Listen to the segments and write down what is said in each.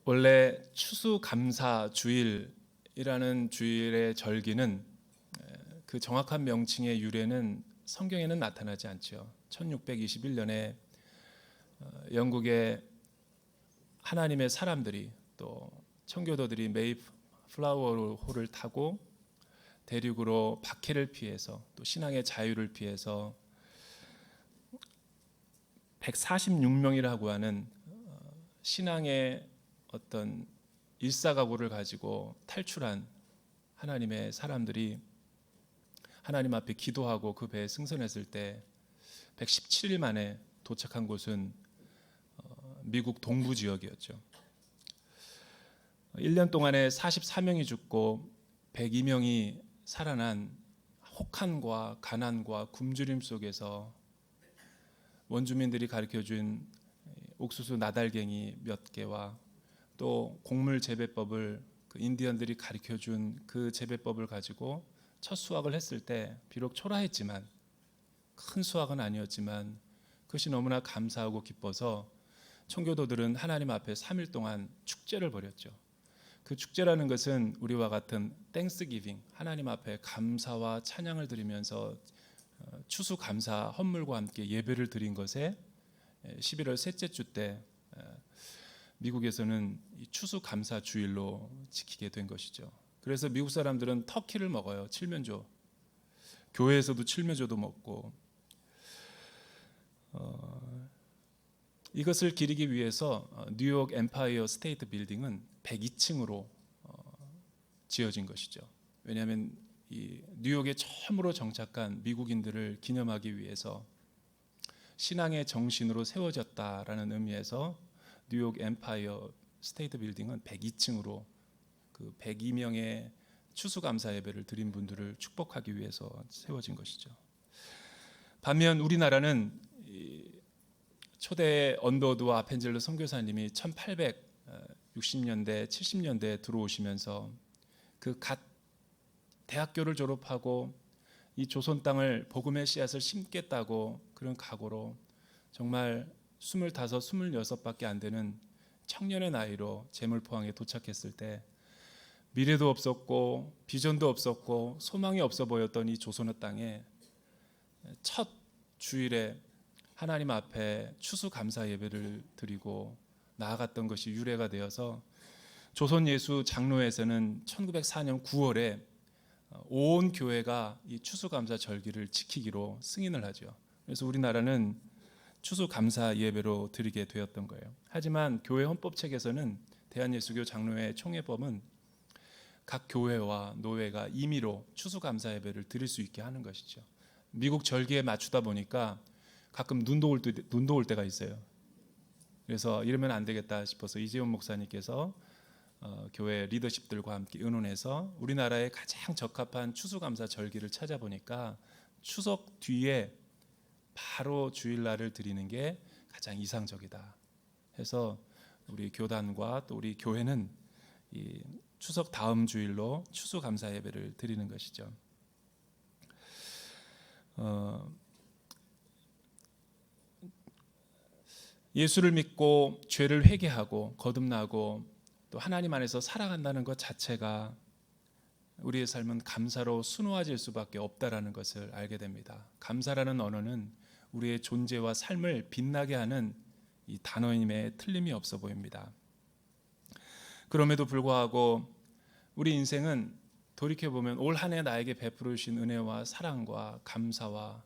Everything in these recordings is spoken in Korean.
원래 추수감사주일이라는 주일의 절기는 그 정확한 명칭의 유래는 성경에는 나타나지 않죠. 1621년에 영국의 하나님의 사람들이 또 청교도들이 메이플라워호를 타고 대륙으로 박해를 피해서 또 신앙의 자유를 피해서 146명이라고 하는 신앙의 어떤 일사각오를 가지고 탈출한 하나님의 사람들이 하나님 앞에 기도하고 그 배에 승선했을 때 117일 만에 도착한 곳은 미국 동부 지역이었죠. 1년 동안에 44명이 죽고 102명이 살아난 혹한과 가난과 굶주림 속에서 원주민들이 가르쳐준 옥수수 나달갱이 몇 개와 또 곡물 재배법을 그 인디언들이 가르쳐준 그 재배법을 가지고 첫 수확을 했을 때 비록 초라했지만 큰 수확은 아니었지만 그것이 너무나 감사하고 기뻐서 청교도들은 하나님 앞에 3일 동안 축제를 벌였죠. 그 축제라는 것은 우리와 같은 땡스기빙, 하나님 앞에 감사와 찬양을 드리면서 추수감사 헌물과 함께 예배를 드린 것에 11월 셋째 주 때 미국에서는 추수감사 주일로 지키게 된 것이죠. 그래서 미국 사람들은 터키를 먹어요. 칠면조. 교회에서도 칠면조도 먹고 이것을 기리기 위해서 뉴욕 엠파이어 스테이트 빌딩은 102층으로 지어진 것이죠. 왜냐하면 이 뉴욕에 처음으로 정착한 미국인들을 기념하기 위해서 신앙의 정신으로 세워졌다라는 의미에서 뉴욕 엠파이어 스테이트 빌딩은 102층으로 그 102명의 추수감사 예배를 드린 분들을 축복하기 위해서 세워진 것이죠. 반면 우리나라는 초대 언더우드와 아펜젤러 선교사님이 1860년대 70년대에 들어오시면서 그 갓 대학교를 졸업하고 이 조선 땅을 복음의 씨앗을 심겠다고 그런 각오로 정말 25, 26밖에 안 되는 청년의 나이로 제물포항에 도착했을 때 미래도 없었고 비전도 없었고 소망이 없어 보였던 이 조선의 땅에 첫 주일에 하나님 앞에 추수감사 예배를 드리고 나아갔던 것이 유래가 되어서 조선예수 장로회에서는 1904년 9월에 온 교회가 이 추수감사 절기를 지키기로 승인을 하죠. 그래서 우리나라는 추수감사 예배로 드리게 되었던 거예요. 하지만 교회 헌법책에서는 대한예수교 장로회 총회법은 각 교회와 노회가 임의로 추수감사 예배를 드릴 수 있게 하는 것이죠. 미국 절기에 맞추다 보니까 가끔 눈도 올 때가 있어요. 그래서 이러면 안 되겠다 싶어서 이재훈 목사님께서 교회 리더십들과 함께 의논해서 우리나라에 가장 적합한 추수감사 절기를 찾아보니까 추석 뒤에 바로 주일날을 드리는 게 가장 이상적이다 해서 우리 교단과 또 우리 교회는 이 추석 다음 주일로 추수감사 예배를 드리는 것이죠. 예수를 믿고 죄를 회개하고 거듭나고 또 하나님 안에서 살아간다는 것 자체가 우리의 삶은 감사로 순화질 수밖에 없다라는 것을 알게 됩니다. 감사라는 언어는 우리의 존재와 삶을 빛나게 하는 이 단어임에 틀림이 없어 보입니다. 그럼에도 불구하고 우리 인생은 돌이켜보면 올 한 해 나에게 베풀어 주신 은혜와 사랑과 감사와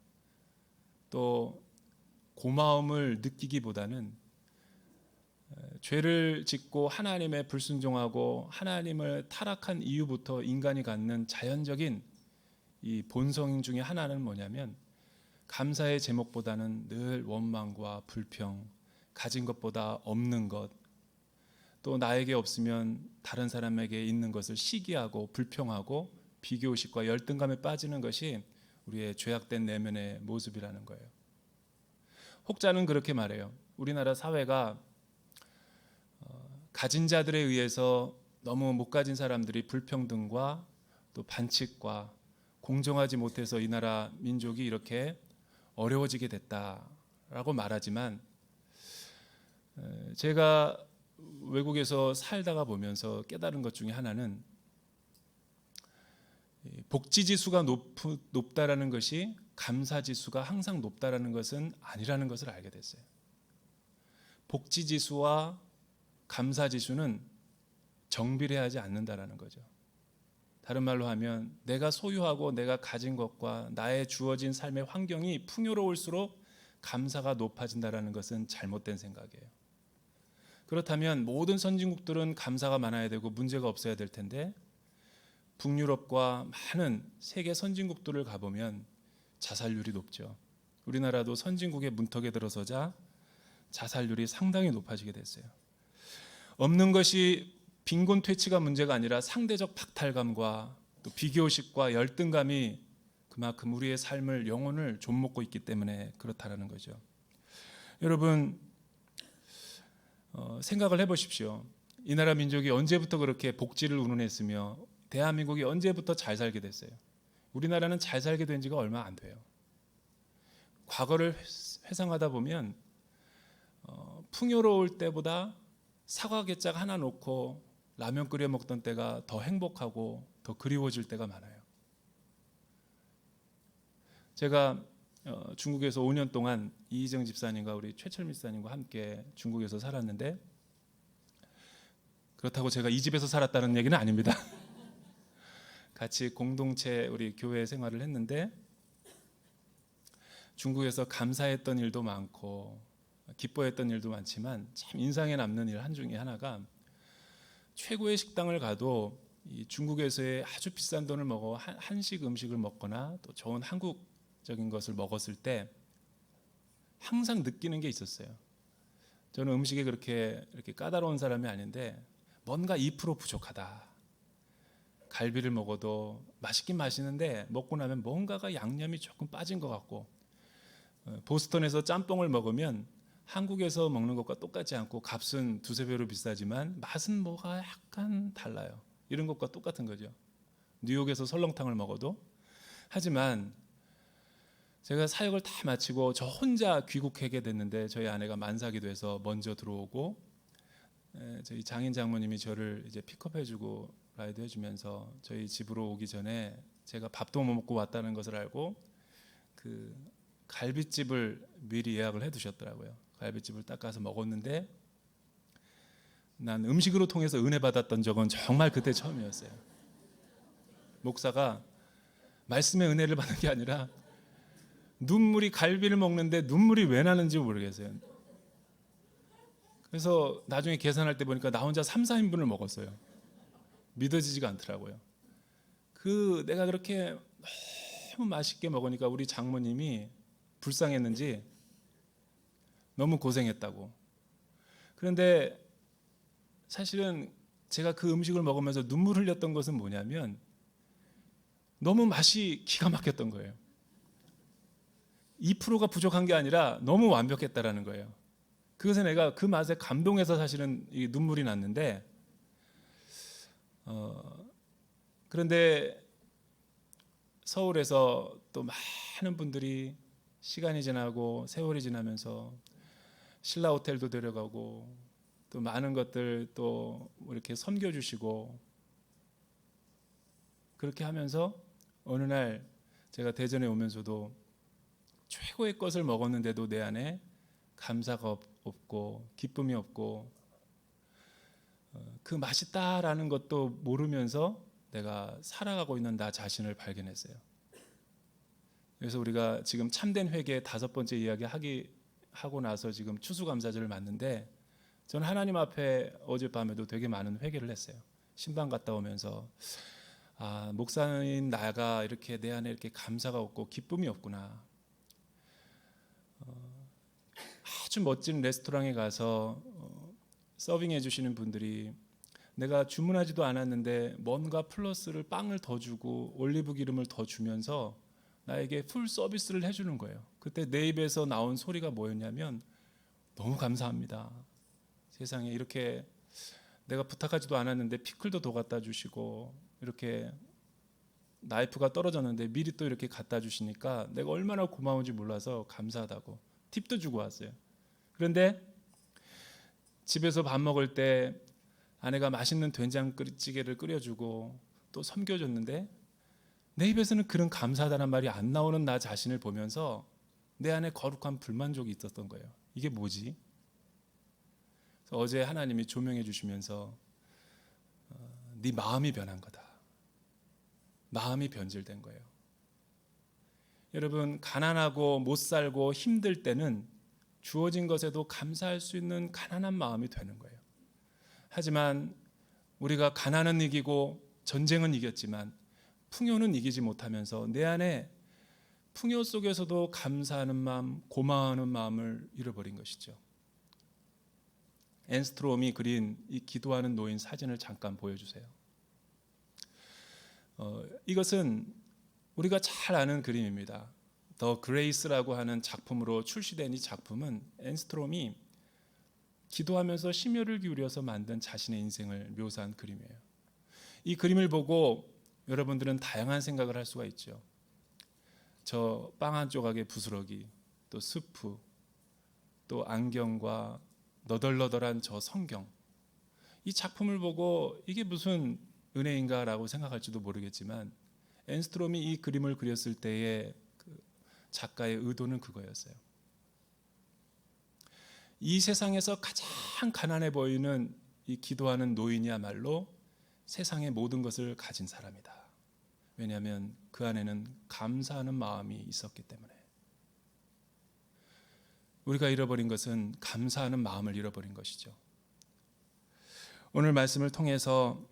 또 고마움을 느끼기보다는 죄를 짓고 하나님의 불순종하고 하나님을 타락한 이후부터 인간이 갖는 자연적인 이 본성 중에 하나는 뭐냐면 감사의 제목보다는 늘 원망과 불평, 가진 것보다 없는 것, 또 나에게 없으면 다른 사람에게 있는 것을 시기하고 불평하고 비교의식과 열등감에 빠지는 것이 우리의 죄악된 내면의 모습이라는 거예요. 혹자는 그렇게 말해요. 우리나라 사회가 가진 자들에 의해서 너무 못 가진 사람들이 불평등과 또 반칙과 공정하지 못해서 이 나라 민족이 이렇게 어려워지게 됐다라고 말하지만 제가 외국에서 살다가 보면서 깨달은 것 중에 하나는 복지 지수가 높다라는 것이 감사 지수가 항상 높다라는 것은 아니라는 것을 알게 됐어요. 복지 지수와 감사 지수는 정비례하지 않는다라는 거죠. 다른 말로 하면 내가 소유하고 내가 가진 것과 나의 주어진 삶의 환경이 풍요로울수록 감사가 높아진다라는 것은 잘못된 생각이에요. 그렇다면 모든 선진국들은 감사가 많아야 되고 문제가 없어야 될 텐데 북유럽과 많은 세계 선진국들을 가보면 자살률이 높죠. 우리나라도 선진국의 문턱에 들어서자 자살률이 상당히 높아지게 됐어요. 없는 것이 빈곤 퇴치가 문제가 아니라 상대적 박탈감과 또 비교의식과 열등감이 그만큼 우리의 삶을 영혼을 좀먹고 있기 때문에 그렇다라는 거죠. 여러분 생각을 해보십시오. 이 나라 민족이 언제부터 그렇게 복지를 운운했으며 대한민국이 언제부터 잘 살게 됐어요. 우리나라는 잘 살게 된 지가 얼마 안 돼요. 과거를 회상하다 보면 풍요로울 때보다 사과 개짝 하나 놓고 라면 끓여 먹던 때가 더 행복하고 더 그리워질 때가 많아요. 제가 중국에서 5년 동안 이희정 집사님과 우리 최철미 집사님과 함께 중국에서 살았는데 그렇다고 제가 이 집에서 살았다는 얘기는 아닙니다. 같이 공동체 우리 교회 생활을 했는데 중국에서 감사했던 일도 많고 기뻐했던 일도 많지만 참 인상에 남는 일 중에 하나가 최고의 식당을 가도 이 중국에서의 아주 비싼 돈을 먹어 한식 음식을 먹거나 또 좋은 한국적인 것을 먹었을 때 항상 느끼는 게 있었어요. 저는 음식에 그렇게 이렇게 까다로운 사람이 아닌데 뭔가 2% 부족하다. 갈비를 먹어도 맛있긴 맛있는데 먹고 나면 뭔가가 양념이 조금 빠진 것 같고 보스턴에서 짬뽕을 먹으면 한국에서 먹는 것과 똑같지 않고 값은 두세 배로 비싸지만 맛은 뭐가 약간 달라요. 이런 것과 똑같은 거죠. 뉴욕에서 설렁탕을 먹어도. 하지만 제가 사역을 다 마치고 저 혼자 귀국하게 됐는데 저희 아내가 만삭이 돼서 먼저 들어오고 저희 장인 장모님이 저를 이제 픽업해주고 라이드 해주면서 저희 집으로 오기 전에 제가 밥도 못 먹고 왔다는 것을 알고 그 갈비집을 미리 예약을 해두셨더라고요. 갈비집을 딱 가서 먹었는데 난 음식으로 통해서 은혜 받았던 적은 정말 그때 처음이었어요. 목사가 말씀의 은혜를 받는 게 아니라 눈물이 갈비를 먹는데 눈물이 왜 나는지 모르겠어요. 그래서 나중에 계산할 때 보니까 나 혼자 3, 4인분을 먹었어요. 믿어지지가 않더라고요. 내가 그렇게 너무 맛있게 먹으니까 우리 장모님이 불쌍했는지 너무 고생했다고. 그런데 사실은 제가 그 음식을 먹으면서 눈물 흘렸던 것은 뭐냐면 너무 맛이 기가 막혔던 거예요. 2%가 부족한 게 아니라 너무 완벽했다라는 거예요. 그래서 내가 그 맛에 감동해서 사실은 눈물이 났는데 그런데 서울에서 또 많은 분들이 시간이 지나고 세월이 지나면서 신라 호텔도 데려가고 또 많은 것들 또 이렇게 섬겨주시고 그렇게 하면서 어느 날 제가 대전에 오면서도 최고의 것을 먹었는데도 내 안에 감사가 없고 기쁨이 없고 그 맛있다라는 것도 모르면서 내가 살아가고 있는 나 자신을 발견했어요. 그래서 우리가 지금 참된 회개 5번째 이야기 하고 나서 지금 추수감사절을 맞는데 저는 하나님 앞에 어젯밤에도 되게 많은 회개를 했어요. 신방 갔다 오면서 목사인 나가 이렇게 내 안에 이렇게 감사가 없고 기쁨이 없구나. 아주 멋진 레스토랑에 가서 서빙해 주시는 분들이 내가 주문하지도 않았는데 뭔가 플러스를 빵을 더 주고 올리브 기름을 더 주면서 나에게 풀 서비스를 해주는 거예요. 그때 내 입에서 나온 소리가 뭐였냐면 너무 감사합니다. 세상에 이렇게 내가 부탁하지도 않았는데 피클도 더 갖다 주시고 이렇게 나이프가 떨어졌는데 미리 또 이렇게 갖다 주시니까 내가 얼마나 고마운지 몰라서 감사하다고 팁도 주고 왔어요. 그런데 집에서 밥 먹을 때 아내가 맛있는 된장찌개를 끓여주고 또 섬겨줬는데 내 입에서는 그런 감사하다는 말이 안 나오는 나 자신을 보면서 내 안에 거룩한 불만족이 있었던 거예요. 이게 뭐지? 그래서 어제 하나님이 조명해 주시면서 네 마음이 변한 거다. 마음이 변질된 거예요. 여러분, 가난하고 못 살고 힘들 때는 주어진 것에도 감사할 수 있는 가난한 마음이 되는 거예요. 하지만 우리가 가난은 이기고 전쟁은 이겼지만 풍요는 이기지 못하면서 내 안에 풍요 속에서도 감사하는 마음, 고마워하는 마음을 잃어버린 것이죠. 앤스트롬이 그린 이 기도하는 노인 사진을 잠깐 보여주세요. 이것은 우리가 잘 아는 그림입니다. 더 그레이스라고 하는 작품으로 출시된 이 작품은 앤스트롬이 기도하면서 심혈을 기울여서 만든 자신의 인생을 묘사한 그림이에요. 이 그림을 보고 여러분들은 다양한 생각을 할 수가 있죠. 저 빵 한 조각의 부스러기, 또 스프, 또 안경과 너덜너덜한 저 성경, 이 작품을 보고 이게 무슨 은혜인가라고 생각할지도 모르겠지만 앤스트롬이 이 그림을 그렸을 때의 그 작가의 의도는 그거였어요. 이 세상에서 가장 가난해 보이는 이 기도하는 노인이야말로 세상의 모든 것을 가진 사람이다. 왜냐하면 그 안에는 감사하는 마음이 있었기 때문에. 우리가 잃어버린 것은 감사하는 마음을 잃어버린 것이죠. 오늘 말씀을 통해서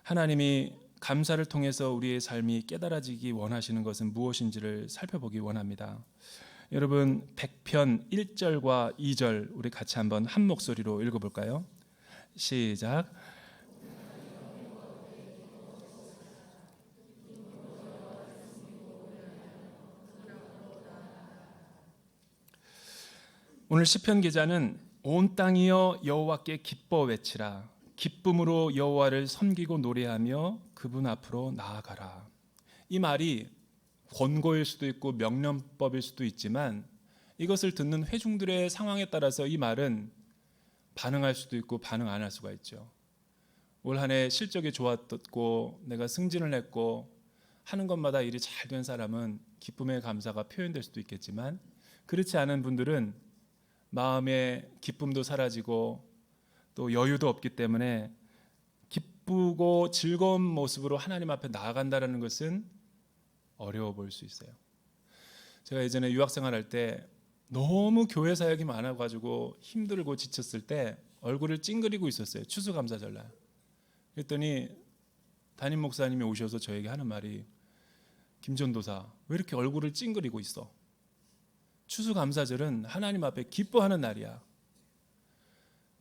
하나님이 감사를 통해서 우리의 삶이 깨달아지기 원하시는 것은 무엇인지를 살펴보기 원합니다. 여러분 100편 1절과 2절 우리 같이 한번 한 목소리로 읽어볼까요? 시작. 오늘 시편 기자는 온 땅이여 여호와께 기뻐 외치라. 기쁨으로 여호와를 섬기고 노래하며 그분 앞으로 나아가라. 이 말이 권고일 수도 있고 명령법일 수도 있지만 이것을 듣는 회중들의 상황에 따라서 이 말은 반응할 수도 있고 반응 안 할 수가 있죠. 올 한 해 실적이 좋았고 내가 승진을 했고 하는 것마다 일이 잘 된 사람은 기쁨의 감사가 표현될 수도 있겠지만 그렇지 않은 분들은 마음의 기쁨도 사라지고 또 여유도 없기 때문에 기쁘고 즐거운 모습으로 하나님 앞에 나아간다는 것은 어려워 보일 수 있어요. 제가 예전에 유학생활할 때 너무 교회 사역이 많아가지고 힘들고 지쳤을 때 얼굴을 찡그리고 있었어요. 추수감사절날. 그랬더니 담임 목사님이 오셔서 저에게 하는 말이 김전도사 왜 이렇게 얼굴을 찡그리고 있어? 추수감사절은 하나님 앞에 기뻐하는 날이야.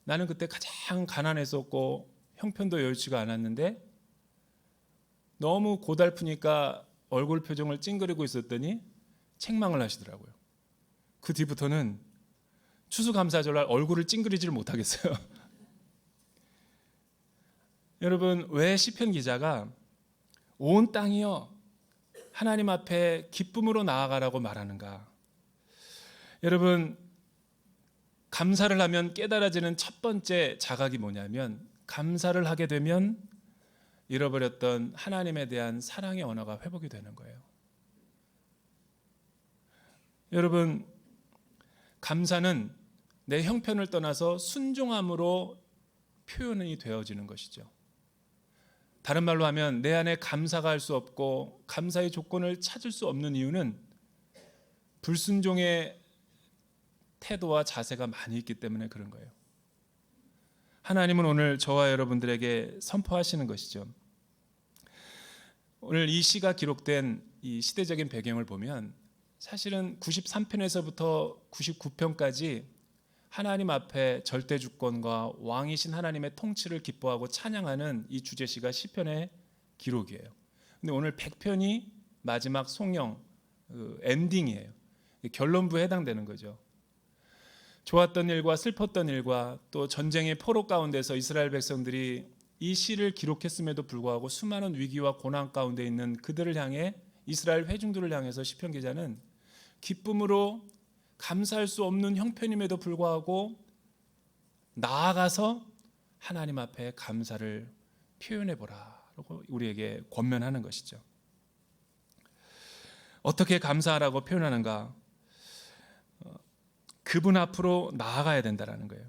나는 그때 가장 가난했었고 형편도 여유치가 않았는데 너무 고달프니까 얼굴 표정을 찡그리고 있었더니 책망을 하시더라고요. 그 뒤부터는 추수감사절날 얼굴을 찡그리지를 못하겠어요. 여러분 왜 시편 기자가 온 땅이여 하나님 앞에 기쁨으로 나아가라고 말하는가? 여러분 감사를 하면 깨달아지는 첫 번째 자각이 뭐냐면 감사를 하게 되면 잃어버렸던 하나님에 대한 사랑의 언어가 회복이 되는 거예요. 여러분 감사는 내 형편을 떠나서 순종함으로 표현이 되어지는 것이죠. 다른 말로 하면 내 안에 감사가 할 수 없고 감사의 조건을 찾을 수 없는 이유는 불순종의 태도와 자세가 많이 있기 때문에 그런 거예요. 하나님은 오늘 저와 여러분들에게 선포하시는 것이죠. 오늘 이 시가 기록된 이 시대적인 배경을 보면 사실은 93편에서부터 99편까지 하나님 앞에 절대 주권과 왕이신 하나님의 통치를 기뻐하고 찬양하는 이 주제시가 시편의 기록이에요. 근데 오늘 100편이 마지막 송영 엔딩이에요. 결론부에 해당되는 거죠. 좋았던 일과 슬펐던 일과 또 전쟁의 포로 가운데서 이스라엘 백성들이 이 시를 기록했음에도 불구하고 수많은 위기와 고난 가운데 있는 그들을 향해 이스라엘 회중들을 향해서 시편 기자는 기쁨으로 감사할 수 없는 형편임에도 불구하고 나아가서 하나님 앞에 감사를 표현해 보라라고 우리에게 권면하는 것이죠. 어떻게 감사하라고 표현하는가? 그분 앞으로 나아가야 된다라는 거예요.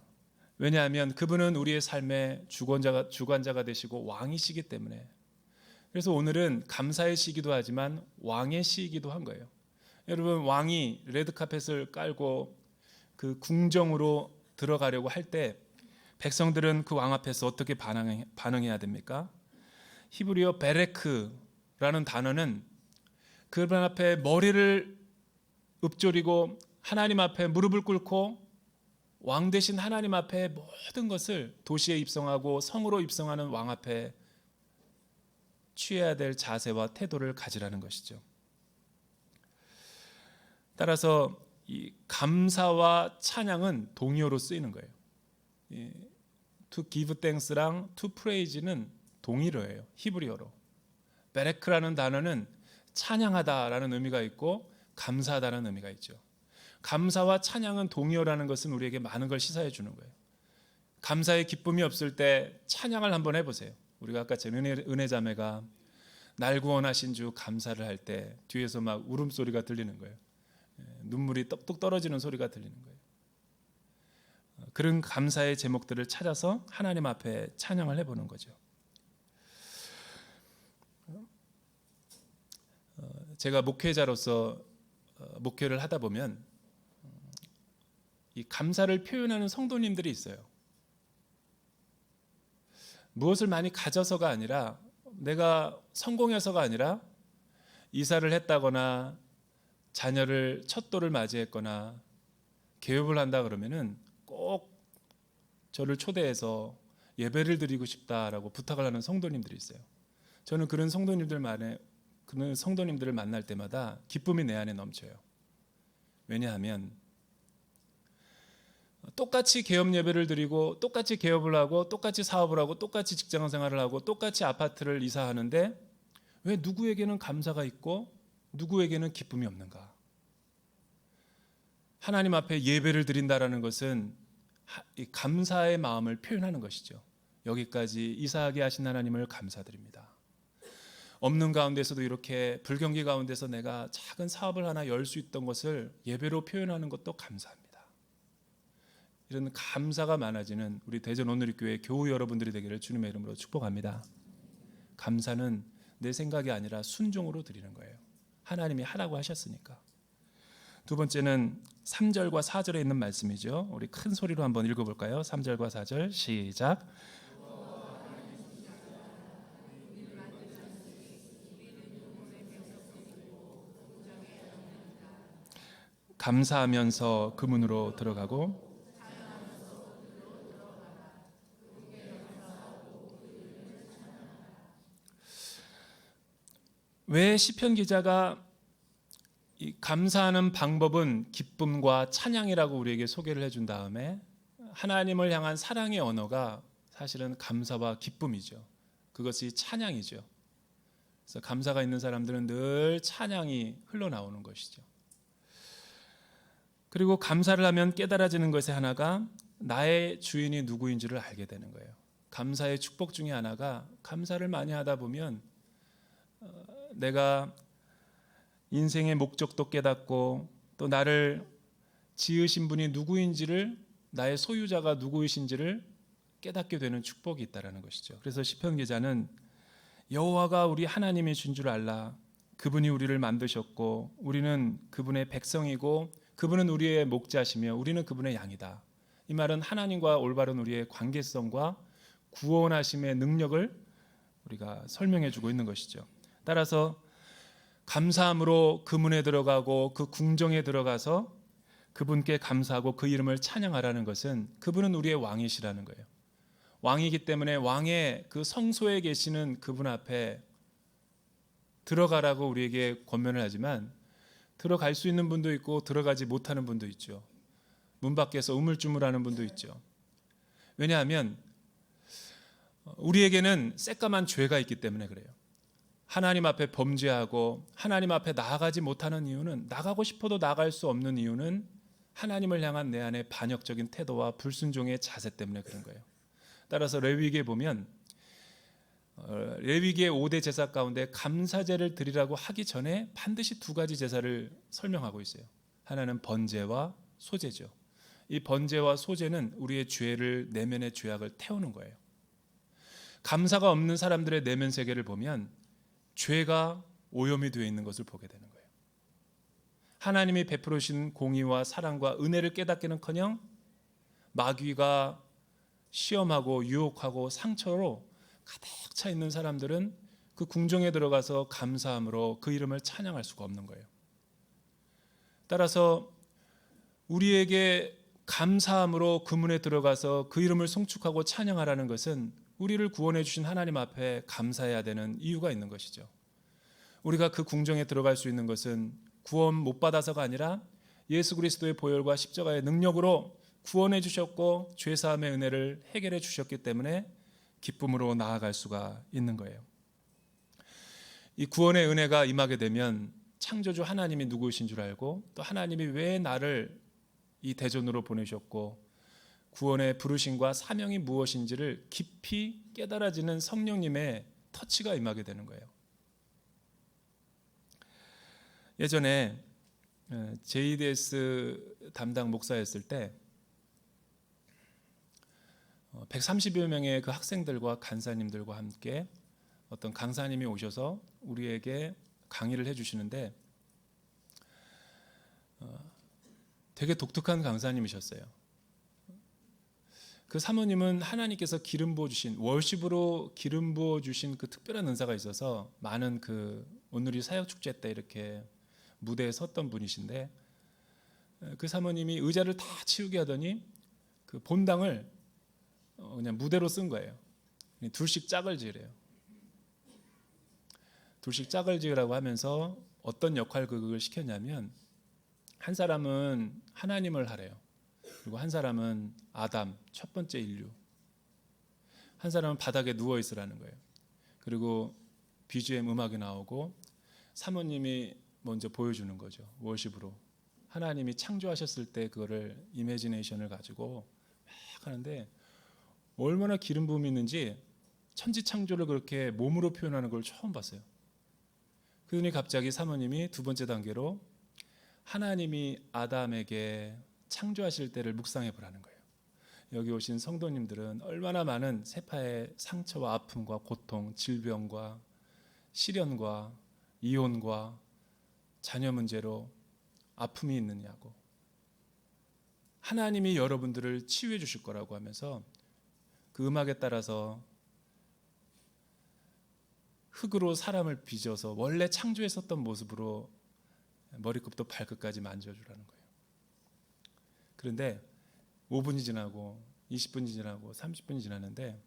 왜냐하면 그분은 우리의 삶의 주관자가 되시고 왕이시기 때문에. 그래서 오늘은 감사의 시기도 하지만 왕의 시기도 한 거예요. 여러분, 왕이 레드카펫을 깔고 그 궁정으로 들어가려고 할 때 백성들은 그 왕 앞에서 어떻게 반응해야 됩니까? 히브리어 베레크라는 단어는 그분 앞에 머리를 읊조리고 하나님 앞에 무릎을 꿇고 왕 대신 하나님 앞에 모든 것을, 도시에 입성하고 성으로 입성하는 왕 앞에 취해야 될 자세와 태도를 가지라는 것이죠. 따라서 이 감사와 찬양은 동의어로 쓰이는 거예요. To give thanks랑 to praise는 동일어예요. 히브리어로. 베레크라는 단어는 찬양하다라는 의미가 있고 감사하다라는 의미가 있죠. 감사와 찬양은 동의어라는 것은 우리에게 많은 걸 시사해 주는 거예요. 감사의 기쁨이 없을 때 찬양을 한번 해보세요. 우리가 아까 전 은혜자매가 날 구원하신 주 감사를 할 때 뒤에서 막 울음소리가 들리는 거예요. 눈물이 떡떡 떨어지는 소리가 들리는 거예요. 그런 감사의 제목들을 찾아서 하나님 앞에 찬양을 해보는 거죠. 제가 목회자로서 목회를 하다 보면 이 감사를 표현하는 성도님들이 있어요. 무엇을 많이 가져서가 아니라, 내가 성공해서가 아니라, 이사를 했다거나 자녀를 첫 돌을 맞이했거나 개업을 한다 그러면은 꼭 저를 초대해서 예배를 드리고 싶다라고 부탁을 하는 성도님들이 있어요. 저는 그런 성도님들을 만날 때마다 기쁨이 내 안에 넘쳐요. 왜냐하면 똑같이 개업 예배를 드리고 똑같이 개업을 하고 똑같이 사업을 하고 똑같이 직장 생활을 하고 똑같이 아파트를 이사하는데 왜 누구에게는 감사가 있고 누구에게는 기쁨이 없는가? 하나님 앞에 예배를 드린다라는 것은 감사의 마음을 표현하는 것이죠. 여기까지 이사하게 하신 하나님을 감사드립니다. 없는 가운데서도 이렇게 불경기 가운데서 내가 작은 사업을 하나 열 수 있던 것을 예배로 표현하는 것도 감사합니다. 이런 감사가 많아지는 우리 대전 온누리교회 교우 여러분들이 되기를 주님의 이름으로 축복합니다. 감사는 내 생각이 아니라 순종으로 드리는 거예요. 하나님이 하라고 하셨으니까. 두 번째는 3절과 4절에 있는 말씀이죠. 우리 큰 소리로 한번 읽어볼까요? 3절과 4절 시작. 감사하면서 그 문으로 들어가고 왜 시편 기자가 이 감사하는 방법은 기쁨과 찬양이라고 우리에게 소개를 해준 다음에 하나님을 향한 사랑의 언어가 사실은 감사와 기쁨이죠. 그것이 찬양이죠. 그래서 감사가 있는 사람들은 늘 찬양이 흘러나오는 것이죠. 그리고 감사를 하면 깨달아지는 것의 하나가 나의 주인이 누구인지를 알게 되는 거예요. 감사의 축복 중에 하나가 감사를 많이 하다 보면 내가 인생의 목적도 깨닫고 또 나를 지으신 분이 누구인지를, 나의 소유자가 누구이신지를 깨닫게 되는 축복이 있다라는 것이죠. 그래서 시편 기자는 여호와가 우리 하나님이 준 줄 알라. 그분이 우리를 만드셨고 우리는 그분의 백성이고 그분은 우리의 목자시며 우리는 그분의 양이다. 이 말은 하나님과 올바른 우리의 관계성과 구원하심의 능력을 우리가 설명해 주고 있는 것이죠. 따라서 감사함으로 그 문에 들어가고 그 궁정에 들어가서 그분께 감사하고 그 이름을 찬양하라는 것은 그분은 우리의 왕이시라는 거예요. 왕이기 때문에 왕의 그 성소에 계시는 그분 앞에 들어가라고 우리에게 권면을 하지만 들어갈 수 있는 분도 있고 들어가지 못하는 분도 있죠. 문 밖에서 우물쭈물하는 분도 있죠. 왜냐하면 우리에게는 새까만 죄가 있기 때문에 그래요. 하나님 앞에 범죄하고 하나님 앞에 나아가지 못하는 이유는, 나가고 싶어도 나갈 수 없는 이유는 하나님을 향한 내 안의 반역적인 태도와 불순종의 자세 때문에 그런 거예요. 따라서 레위기에 보면 레위기의 5대 제사 가운데 감사제를 드리라고 하기 전에 반드시 두 가지 제사를 설명하고 있어요. 하나는 번제와 소제죠. 이 번제와 소제는 우리의 죄를, 내면의 죄악을 태우는 거예요. 감사가 없는 사람들의 내면 세계를 보면 죄가 오염이 되어 있는 것을 보게 되는 거예요. 하나님이 베풀어 주신 공의와 사랑과 은혜를 깨닫기는커녕 마귀가 시험하고 유혹하고 상처로 가득 차 있는 사람들은 그 궁정에 들어가서 감사함으로 그 이름을 찬양할 수가 없는 거예요. 따라서 우리에게 감사함으로 그 문에 들어가서 그 이름을 송축하고 찬양하라는 것은 우리를 구원해 주신 하나님 앞에 감사해야 되는 이유가 있는 것이죠. 우리가 그 궁정에 들어갈 수 있는 것은 구원 못 받아서가 아니라 예수 그리스도의 보혈과 십자가의 능력으로 구원해 주셨고 죄사함의 은혜를 해결해 주셨기 때문에 기쁨으로 나아갈 수가 있는 거예요. 이 구원의 은혜가 임하게 되면 창조주 하나님이 누구이신 줄 알고 또 하나님이 왜 나를 이 대전으로 보내셨고 구원의 부르심과 사명이 무엇인지를 깊이 깨달아지는 성령님의 터치가 임하게 되는 거예요. 예전에 JDS 담당 목사였을 때 130여 명의 그 학생들과 간사님들과 함께 어떤 강사님이 오셔서 우리에게 강의를 해주시는데 되게 독특한 강사님이셨어요. 그 사모님은 하나님께서 기름 부어주신, 월십으로 기름 부어주신 그 특별한 은사가 있어서 많은 그 오늘이 사역축제 때 이렇게 무대에 섰던 분이신데 그 사모님이 의자를 다 치우게 하더니 그 본당을 그냥 무대로 쓴 거예요. 둘씩 짝을 지으래요. 둘씩 짝을 지으라고 하면서 어떤 역할극을 시켰냐면 한 사람은 하나님을 하래요. 그리고 한 사람은 아담, 첫 번째 인류. 한 사람은 바닥에 누워 있으라는 거예요. 그리고 BGM 음악이 나오고 사모님이 먼저 보여주는 거죠. 워십으로. 하나님이 창조하셨을 때 그거를 이미지네이션을 가지고 막 하는데 얼마나 기름 부음이 있는지 천지창조를 그렇게 몸으로 표현하는 걸 처음 봤어요. 그러니 갑자기 사모님이 두 번째 단계로 하나님이 아담에게 창조하실 때를 묵상해 보라는 거예요. 여기 오신 성도님들은 얼마나 많은 세파의 상처와 아픔과 고통, 질병과 시련과 이혼과 자녀 문제로 아픔이 있느냐고. 하나님이 여러분들을 치유해 주실 거라고 하면서 그 음악에 따라서 흙으로 사람을 빚어서 원래 창조했었던 모습으로 머리끝부터 발끝까지 만져주라는 거예요. 그런데 5분이 지나고 20분이 지나고 30분이 지났는데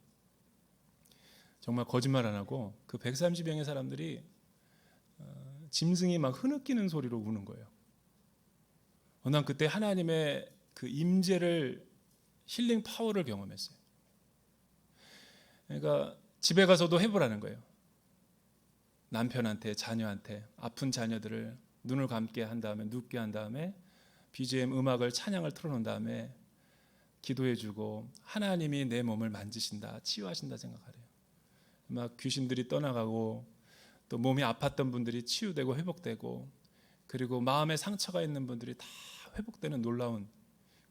정말 거짓말 안 하고 그 130명의 사람들이 짐승이 막 흐느끼는 소리로 우는 거예요. 난 그때 하나님의 그 임재를 힐링 파워를 경험했어요. 그러니까 집에 가서도 해보라는 거예요. 남편한테, 자녀한테 아픈 자녀들을 눈을 감게 한 다음에 눕게 한 다음에 BGM 음악을 찬양을 틀어놓은 다음에 기도해주고 하나님이 내 몸을 만지신다, 치유하신다 생각하래요. 막 귀신들이 떠나가고 또 몸이 아팠던 분들이 치유되고 회복되고 그리고 마음에 상처가 있는 분들이 다 회복되는 놀라운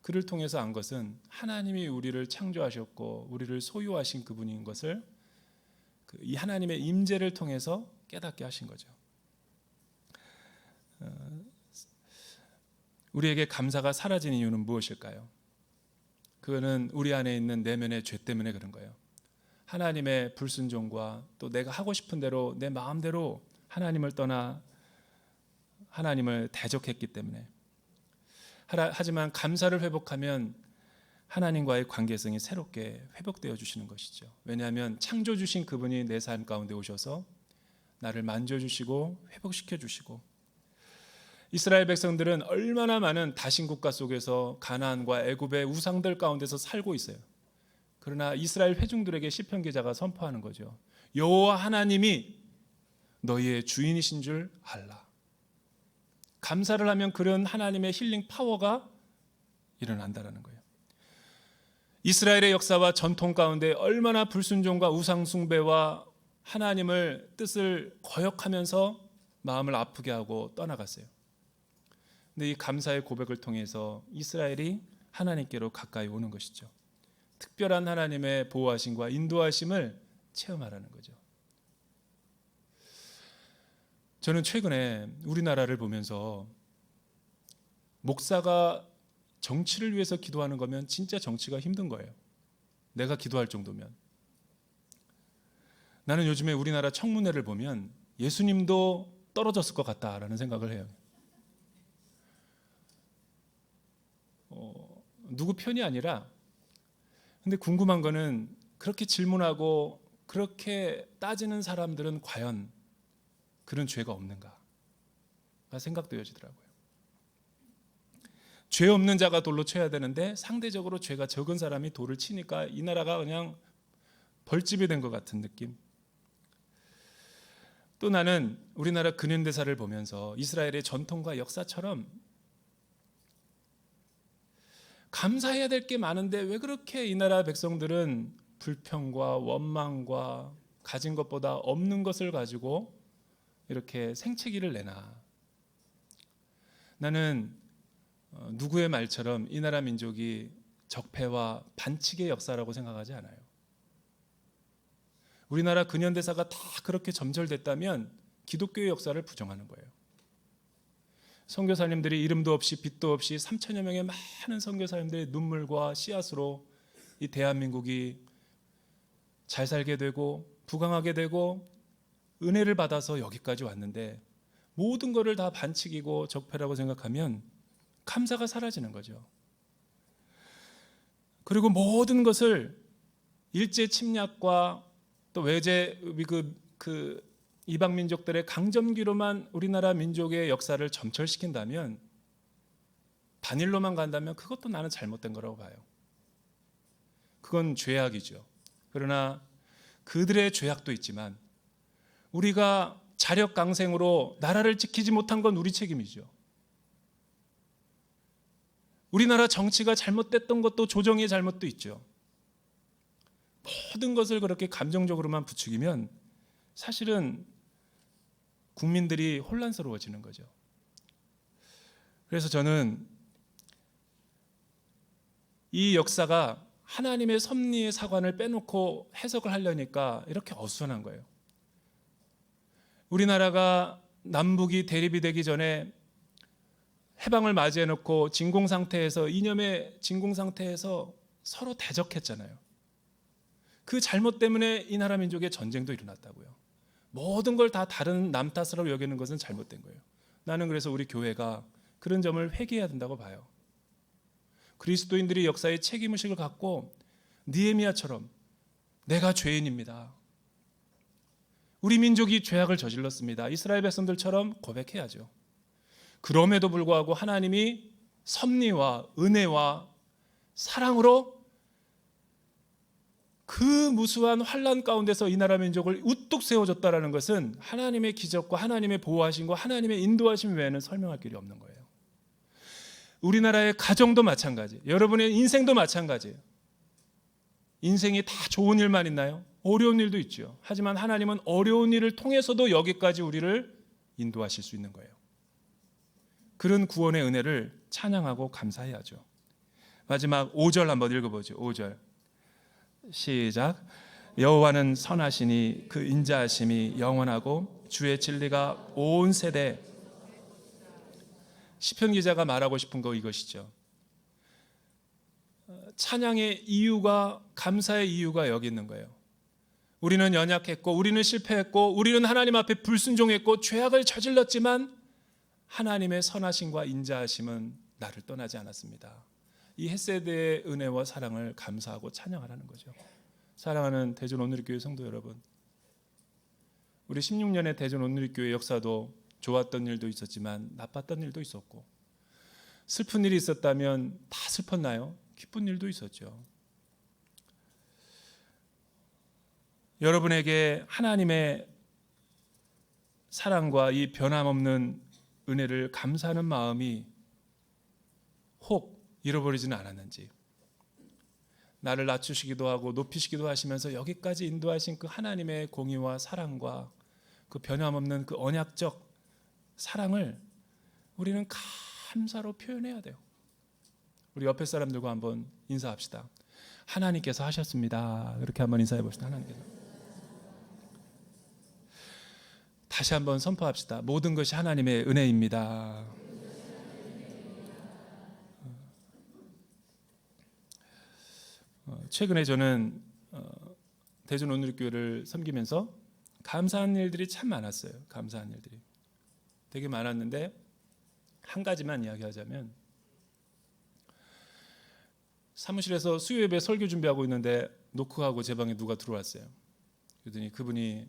그를 통해서 안 것은 하나님이 우리를 창조하셨고 우리를 소유하신 그분인 것을 이 하나님의 임재를 통해서 깨닫게 하신 거죠. 우리에게 감사가 사라진 이유는 무엇일까요? 그거는 우리 안에 있는 내면의 죄 때문에 그런 거예요. 하나님의 불순종과 또 내가 하고 싶은 대로 내 마음대로 하나님을 떠나 하나님을 대적했기 때문에. 하지만 감사를 회복하면 하나님과의 관계성이 새롭게 회복되어 주시는 것이죠. 왜냐하면 창조 주신 그분이 내 삶 가운데 오셔서 나를 만져주시고 회복시켜 주시고 이스라엘 백성들은 얼마나 많은 다신국가 속에서 가나안과 애굽의 우상들 가운데서 살고 있어요. 그러나 이스라엘 회중들에게 시편 기자가 선포하는 거죠. 여호와 하나님이 너희의 주인이신 줄 알라. 감사를 하면 그런 하나님의 힐링 파워가 일어난다라는 거예요. 이스라엘의 역사와 전통 가운데 얼마나 불순종과 우상 숭배와 하나님을 뜻을 거역하면서 마음을 아프게 하고 떠나갔어요. 근데 이 감사의 고백을 통해서 이스라엘이 하나님께로 가까이 오는 것이죠. 특별한 하나님의 보호하심과 인도하심을 체험하라는 거죠. 저는 최근에 우리나라를 보면서 목사가 정치를 위해서 기도하는 거면 진짜 정치가 힘든 거예요. 내가 기도할 정도면. 나는 요즘에 우리나라 청문회를 보면 예수님도 떨어졌을 것 같다라는 생각을 해요. 누구 편이 아니라, 근데 궁금한 거는 그렇게 질문하고 그렇게 따지는 사람들은 과연 그런 죄가 없는가 생각되어지더라고요. 죄 없는 자가 돌로 쳐야 되는데 상대적으로 죄가 적은 사람이 돌을 치니까 이 나라가 그냥 벌집이 된 것 같은 느낌. 또 나는 우리나라 근현대사를 보면서 이스라엘의 전통과 역사처럼 감사해야 될 게 많은데 왜 그렇게 이 나라 백성들은 불평과 원망과 가진 것보다 없는 것을 가지고 이렇게 생채기를 내나. 나는 누구의 말처럼 이 나라 민족이 적폐와 반칙의 역사라고 생각하지 않아요. 우리나라 근현대사가 다 그렇게 점철됐다면 기독교의 역사를 부정하는 거예요. 선교사님들이 이름도 없이 빛도 없이 3천여 명의 많은 선교사님들의 눈물과 씨앗으로 이 대한민국이 잘 살게 되고 부강하게 되고 은혜를 받아서 여기까지 왔는데 모든 것을 다 반칙이고 적폐라고 생각하면 감사가 사라지는 거죠. 그리고 모든 것을 일제 침략과 또 외제 이방 민족들의 강점기로만 우리나라 민족의 역사를 점철시킨다면, 반일로만 간다면 그것도 나는 잘못된 거라고 봐요. 그건 죄악이죠. 그러나 그들의 죄악도 있지만 우리가 자력강생으로 나라를 지키지 못한 건 우리 책임이죠. 우리나라 정치가 잘못됐던 것도 조정의 잘못도 있죠. 모든 것을 그렇게 감정적으로만 부추기면 사실은 국민들이 혼란스러워지는 거죠. 그래서 저는 이 역사가 하나님의 섭리의 사관을 빼놓고 해석을 하려니까 이렇게 어수선한 거예요. 우리나라가 남북이 대립이 되기 전에 해방을 맞이해 놓고 진공 상태에서, 이념의 진공 상태에서 서로 대적했잖아요. 그 잘못 때문에 이 나라 민족의 전쟁도 일어났다고요. 모든 걸 다 다른 남 탓으로 여기는 것은 잘못된 거예요. 나는 그래서 우리 교회가 그런 점을 회개해야 된다고 봐요. 그리스도인들이 역사의 책임의식을 갖고 느헤미야처럼 내가 죄인입니다, 우리 민족이 죄악을 저질렀습니다, 이스라엘 백성들처럼 고백해야죠. 그럼에도 불구하고 하나님이 섭리와 은혜와 사랑으로 그 무수한 환난 가운데서 이 나라 민족을 우뚝 세워줬다는 것은 하나님의 기적과 하나님의 보호하심과 하나님의 인도하심 외에는 설명할 길이 없는 거예요. 우리나라의 가정도 마찬가지, 여러분의 인생도 마찬가지예요. 인생이 다 좋은 일만 있나요? 어려운 일도 있죠. 하지만 하나님은 어려운 일을 통해서도 여기까지 우리를 인도하실 수 있는 거예요. 그런 구원의 은혜를 찬양하고 감사해야죠. 마지막 5절 한번 읽어보죠. 5절 시작. 여호와는 선하시니 그 인자하심이 영원하고 주의 진리가 온 세대. 시편 기자가 말하고 싶은 거 이것이죠. 찬양의 이유가, 감사의 이유가 여기 있는 거예요. 우리는 연약했고 우리는 실패했고 우리는 하나님 앞에 불순종했고 죄악을 저질렀지만 하나님의 선하심과 인자하심은 나를 떠나지 않았습니다. 이 헷세대의 은혜와 사랑을 감사하고 찬양하라는 거죠. 사랑하는 대전 온누리교회 성도 여러분, 우리 16년의 대전 온누리교회 역사도 좋았던 일도 있었지만 나빴던 일도 있었고, 슬픈 일이 있었다면 다 슬펐나요? 기쁜 일도 있었죠. 여러분에게 하나님의 사랑과 이 변함없는 은혜를 감사하는 마음이 혹 잃어버리지는 않았는지, 나를 낮추시기도 하고 높이시기도 하시면서 여기까지 인도하신 그 하나님의 공의와 사랑과 그 변함없는 그 언약적 사랑을 우리는 감사로 표현해야 돼요. 우리 옆에 사람들과 한번 인사합시다. 하나님께서 하셨습니다. 이렇게 한번 인사해 봅시다. 하나님께서. 다시 한번 선포합시다. 모든 것이 하나님의 은혜입니다. 최근에 저는 대전 온누리교회를 섬기면서 감사한 일들이 참 많았어요. 감사한 일들이 되게 많았는데 한 가지만 이야기하자면, 사무실에서 수요예배 설교 준비하고 있는데 노크하고 제 방에 누가 들어왔어요. 그랬더니 그분이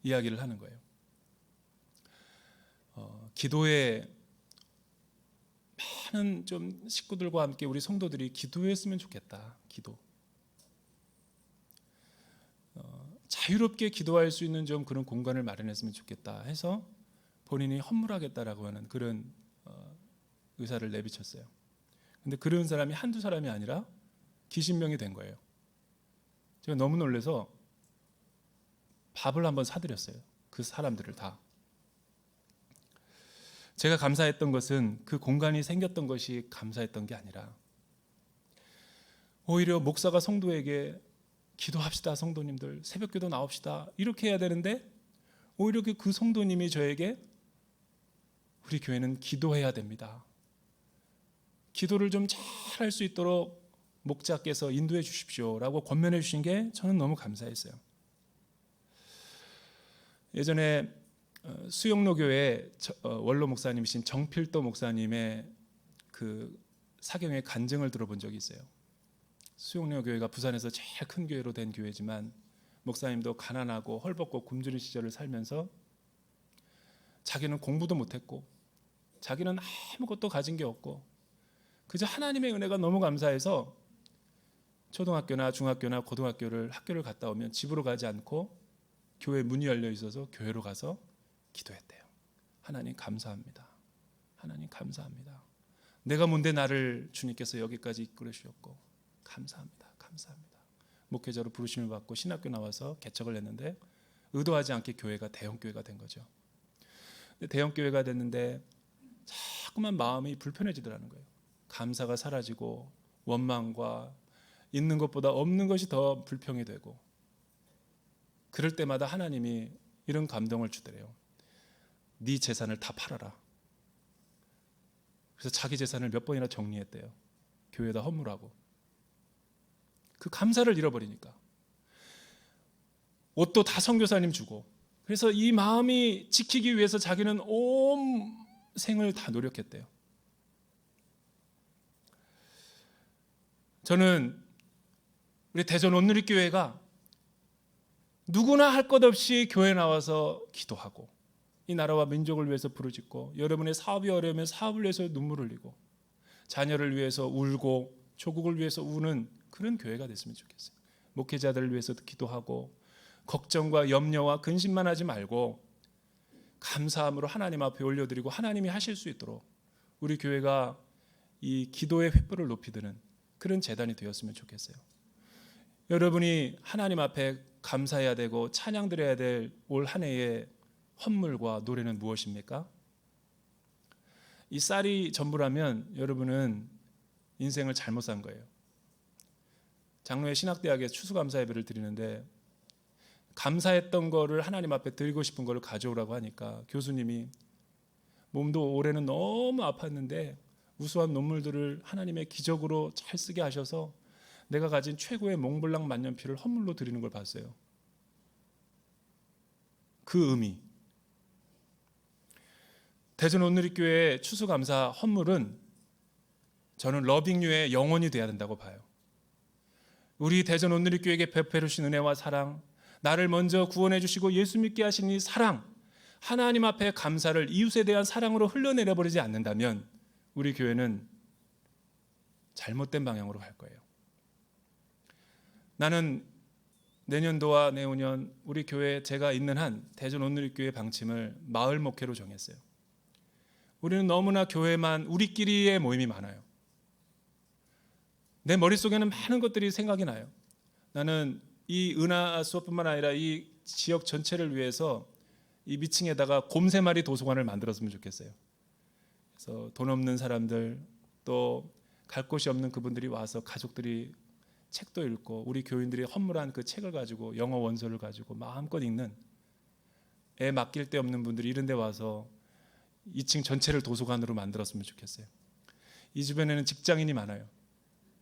이야기를 하는 거예요. 기도에 많은 좀 식구들과 함께 우리 성도들이 기도했으면 좋겠다. 기도. 자유롭게 기도할 수 있는 좀 그런 공간을 마련했으면 좋겠다 해서 본인이 헌물하겠다라고 하는 그런 의사를 내비쳤어요. 근데 그런 사람이 한두 사람이 아니라 기신명이 된 거예요. 제가 너무 놀라서 밥을 한번 사드렸어요. 그 사람들을 다. 제가 감사했던 것은 그 공간이 생겼던 것이 감사했던 게 아니라, 오히려 목사가 성도에게 기도합시다, 성도님들 새벽기도 나옵시다 이렇게 해야 되는데, 오히려 그 성도님이 저에게 우리 교회는 기도해야 됩니다, 기도를 좀 잘 할 수 있도록 목자께서 인도해 주십시오 라고 권면해 주신 게 저는 너무 감사했어요. 예전에 수영로교회 원로 목사님이신 정필도 목사님의 그 사경의 간증을 들어본 적이 있어요. 수영로교회가 부산에서 제일 큰 교회로 된 교회지만 목사님도 가난하고 헐벗고 굶주린 시절을 살면서 자기는 공부도 못했고 자기는 아무것도 가진 게 없고 그저 하나님의 은혜가 너무 감사해서 초등학교나 중학교나 고등학교를 학교를 갔다 오면 집으로 가지 않고 교회 문이 열려 있어서 교회로 가서 기도했대요. 하나님 감사합니다. 하나님 감사합니다. 내가 뭔데 나를 주님께서 여기까지 이끌어 주셨고 감사합니다. 감사합니다. 목회자로 부르심을 받고 신학교 나와서 개척을 했는데 의도하지 않게 교회가 대형교회가 된 거죠. 대형교회가 됐는데 자꾸만 마음이 불편해지더라는 거예요. 감사가 사라지고 원망과 있는 것보다 없는 것이 더 불평이 되고, 그럴 때마다 하나님이 이런 감동을 주더래요. 네 재산을 다 팔아라. 그래서 자기 재산을 몇 번이나 정리했대요. 교회에다 헌물하고. 그 감사를 잃어버리니까. 옷도 다 선교사님 주고. 그래서 이 마음이 지키기 위해서 자기는 온 생을 다 노력했대요. 저는 우리 대전 온누리교회가 누구나 할 것 없이 교회 나와서 기도하고 이 나라와 민족을 위해서 부르짖고, 여러분의 사업이 어려우면 사업을 위해서 눈물을 흘리고, 자녀를 위해서 울고 조국을 위해서 우는 그런 교회가 됐으면 좋겠어요. 목회자들을 위해서도 기도하고 걱정과 염려와 근심만 하지 말고 감사함으로 하나님 앞에 올려드리고 하나님이 하실 수 있도록 우리 교회가 이 기도의 횃불을 높이 드는 그런 재단이 되었으면 좋겠어요. 여러분이 하나님 앞에 감사해야 되고 찬양 드려야 될 올 한 해의 헌물과 노래는 무엇입니까? 이 쌀이 전부라면 여러분은 인생을 잘못 산 거예요. 장로회 신학대학에 추수감사 예배를 드리는데 감사했던 거를 하나님 앞에 드리고 싶은 거를 가져오라고 하니까 교수님이 몸도 올해는 너무 아팠는데 우수한 논문들을 하나님의 기적으로 잘 쓰게 하셔서 내가 가진 최고의 몽블랑 만년필을 헌물로 드리는 걸 봤어요. 그 의미. 대전 온누리교회 추수감사 헌물은 저는 러빙유의 영혼이 돼야 된다고 봐요. 우리 대전 온누리교회에게 베풀어 주신 은혜와 사랑, 나를 먼저 구원해 주시고 예수 믿게 하신 이 사랑, 하나님 앞에 감사를 이웃에 대한 사랑으로 흘러내려 버리지 않는다면 우리 교회는 잘못된 방향으로 갈 거예요. 나는 내년도와 내후년 우리 교회 제가 있는 한 대전 온누리교회 방침을 마을 목회로 정했어요. 우리는 너무나 교회만 우리끼리의 모임이 많아요. 내 머릿속에는 많은 것들이 생각이 나요. 나는 이 은하 수업뿐만 아니라 이 지역 전체를 위해서 이 미층에다가 곰새마리 도서관을 만들었으면 좋겠어요. 그래서 돈 없는 사람들, 또 갈 곳이 없는 그분들이 와서 가족들이 책도 읽고, 우리 교인들이 헌물한 그 책을 가지고 영어 원서를 가지고 마음껏 읽는, 애 맡길 데 없는 분들이 이런 데 와서 2층 전체를 도서관으로 만들었으면 좋겠어요. 이 주변에는 직장인이 많아요.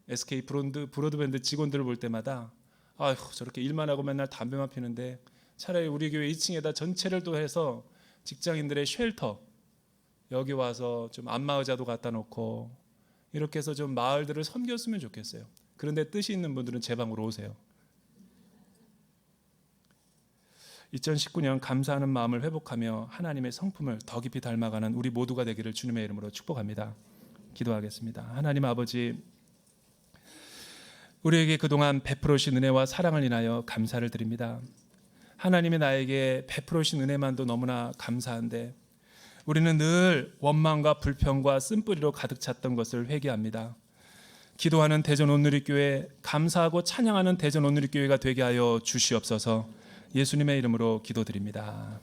SK 브로드밴드 직원들을 볼 때마다 아휴, 저렇게 일만 하고 맨날 담배만 피는데 차라리 우리 교회 2층에다 전체를 또 해서 직장인들의 쉘터, 여기 와서 좀 안마의자도 갖다 놓고 이렇게 해서 좀 마을들을 섬겼으면 좋겠어요. 그런데 뜻이 있는 분들은 제 방으로 오세요. 2019년 감사하는 마음을 회복하며 하나님의 성품을 더 깊이 닮아가는 우리 모두가 되기를 주님의 이름으로 축복합니다. 기도하겠습니다. 하나님 아버지, 우리에게 그동안 베풀어주신 은혜와 사랑을 인하여 감사를 드립니다. 하나님이 나에게 베풀어주신 은혜만도 너무나 감사한데 우리는 늘 원망과 불평과 쓴뿌리로 가득 찼던 것을 회개합니다. 기도하는 대전 온누리교회, 감사하고 찬양하는 대전 온누리교회가 되게 하여 주시옵소서. 예수님의 이름으로 기도드립니다.